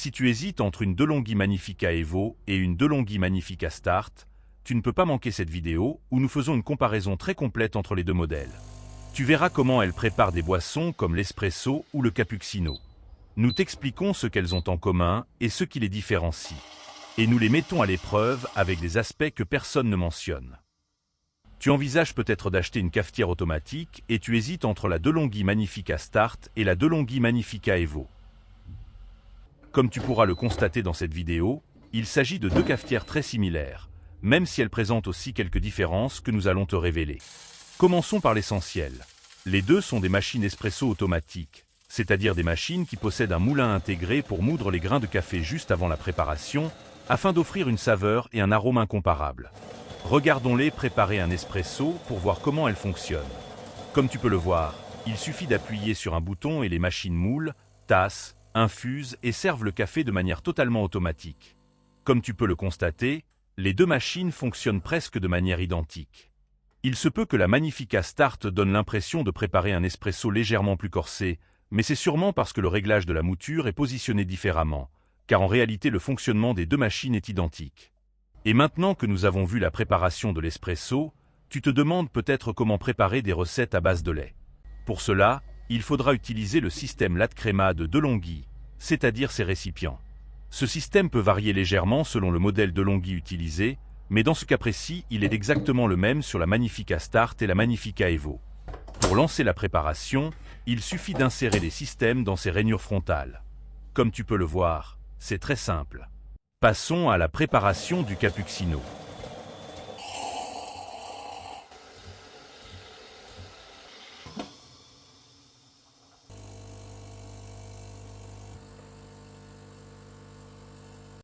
Si tu hésites entre une DeLonghi Magnifica Evo et une DeLonghi Magnifica Start, tu ne peux pas manquer cette vidéo où nous faisons une comparaison très complète entre les deux modèles. Tu verras comment elles préparent des boissons comme l'espresso ou le cappuccino. Nous t'expliquons ce qu'elles ont en commun et ce qui les différencie. Et nous les mettons à l'épreuve avec des aspects que personne ne mentionne. Tu envisages peut-être d'acheter une cafetière automatique et tu hésites entre la DeLonghi Magnifica Start et la DeLonghi Magnifica Evo. Comme tu pourras le constater dans cette vidéo, il s'agit de deux cafetières très similaires, même si elles présentent aussi quelques différences que nous allons te révéler. Commençons par l'essentiel. Les deux sont des machines espresso automatiques, c'est-à-dire des machines qui possèdent un moulin intégré pour moudre les grains de café juste avant la préparation, afin d'offrir une saveur et un arôme incomparables. Regardons-les préparer un espresso pour voir comment elles fonctionnent. Comme tu peux le voir, il suffit d'appuyer sur un bouton et les machines moulent, tassent, infusent et servent le café de manière totalement automatique. Comme tu peux le constater, les deux machines fonctionnent presque de manière identique. Il se peut que la Magnifica Start donne l'impression de préparer un espresso légèrement plus corsé, mais c'est sûrement parce que le réglage de la mouture est positionné différemment, car en réalité le fonctionnement des deux machines est identique. Et maintenant que nous avons vu la préparation de l'espresso, tu te demandes peut-être comment préparer des recettes à base de lait. Pour cela, il faudra utiliser le système Latte Crema de DeLonghi, c'est-à-dire ses récipients. Ce système peut varier légèrement selon le modèle DeLonghi utilisé, mais dans ce cas précis, il est exactement le même sur la Magnifica Start et la Magnifica Evo. Pour lancer la préparation, il suffit d'insérer les systèmes dans ses rainures frontales. Comme tu peux le voir, c'est très simple. Passons à la préparation du cappuccino.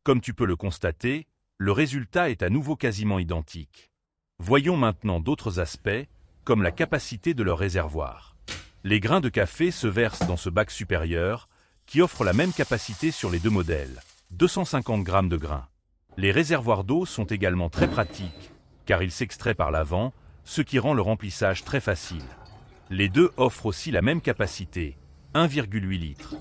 Comme tu peux le constater, le résultat est à nouveau quasiment identique. Voyons maintenant d'autres aspects, comme la capacité de leur réservoir. Les grains de café se versent dans ce bac supérieur, qui offre la même capacité sur les deux modèles, 250 grammes de grains. Les réservoirs d'eau sont également très pratiques, car ils s'extraient par l'avant, ce qui rend le remplissage très facile. Les deux offrent aussi la même capacité, 1,8 litres.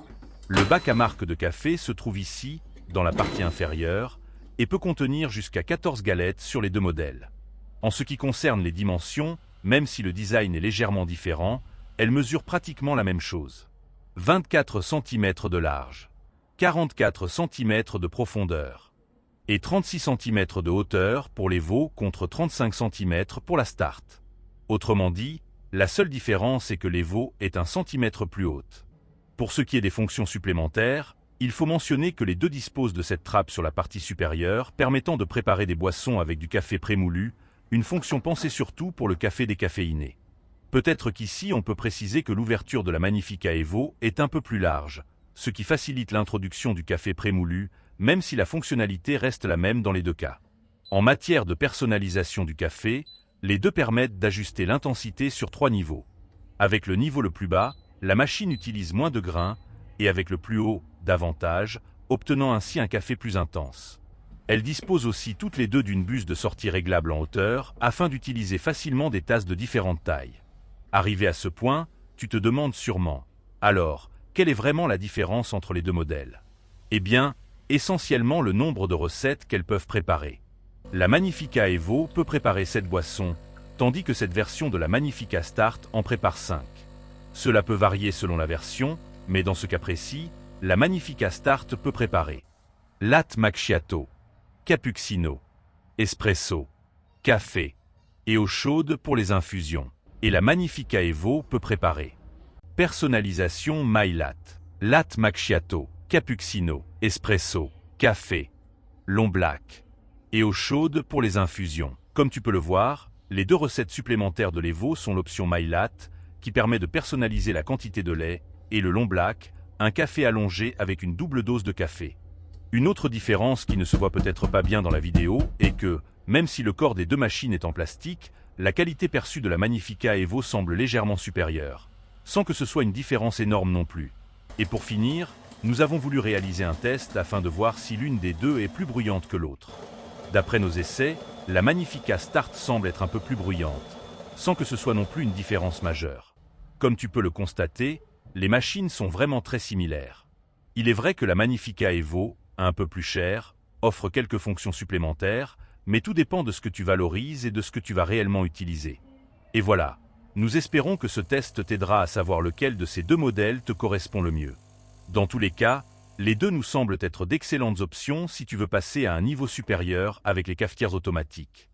Le bac à marque de café se trouve ici, dans la partie inférieure, et peut contenir jusqu'à 14 galettes sur les deux modèles. En ce qui concerne les dimensions, même si le design est légèrement différent, elles mesurent pratiquement la même chose. 24 cm de large, 44 cm de profondeur et 36 cm de hauteur pour l'Evo contre 35 cm pour la Start. Autrement dit, la seule différence est que l'Evo est 1 cm plus haute. Pour ce qui est des fonctions supplémentaires, il faut mentionner que les deux disposent de cette trappe sur la partie supérieure permettant de préparer des boissons avec du café prémoulu, une fonction pensée surtout pour le café décaféiné. Peut-être qu'ici on peut préciser que l'ouverture de la Magnifica Evo est un peu plus large, ce qui facilite l'introduction du café prémoulu, même si la fonctionnalité reste la même dans les deux cas. En matière de personnalisation du café, les deux permettent d'ajuster l'intensité sur 3 niveaux. Avec le niveau le plus bas, la machine utilise moins de grains, et avec le plus haut, davantage, obtenant ainsi un café plus intense. Elles disposent aussi toutes les deux d'une buse de sortie réglable en hauteur, afin d'utiliser facilement des tasses de différentes tailles. Arrivé à ce point, tu te demandes sûrement, alors, quelle est vraiment la différence entre les deux modèles? Eh bien, essentiellement le nombre de recettes qu'elles peuvent préparer. La Magnifica Evo peut préparer 7 boissons, tandis que cette version de la Magnifica Start en prépare 5. Cela peut varier selon la version, mais dans ce cas précis, la Magnifica Start peut préparer latte macchiato, cappuccino, espresso, café et eau chaude pour les infusions. Et la Magnifica Evo peut préparer personnalisation My Latte, latte macchiato, cappuccino, espresso, café, long black et eau chaude pour les infusions. Comme tu peux le voir, les deux recettes supplémentaires de l'Evo sont l'option My Latte, qui permet de personnaliser la quantité de lait, et le long black, un café allongé avec une double dose de café. Une autre différence qui ne se voit peut-être pas bien dans la vidéo est que, même si le corps des deux machines est en plastique, la qualité perçue de la Magnifica Evo semble légèrement supérieure, sans que ce soit une différence énorme non plus. Et pour finir, nous avons voulu réaliser un test afin de voir si l'une des deux est plus bruyante que l'autre. D'après nos essais, la Magnifica Start semble être un peu plus bruyante, sans que ce soit non plus une différence majeure. Comme tu peux le constater, les machines sont vraiment très similaires. Il est vrai que la Magnifica Evo, un peu plus chère, offre quelques fonctions supplémentaires, mais tout dépend de ce que tu valorises et de ce que tu vas réellement utiliser. Et voilà, nous espérons que ce test t'aidera à savoir lequel de ces deux modèles te correspond le mieux. Dans tous les cas, les deux nous semblent être d'excellentes options si tu veux passer à un niveau supérieur avec les cafetières automatiques.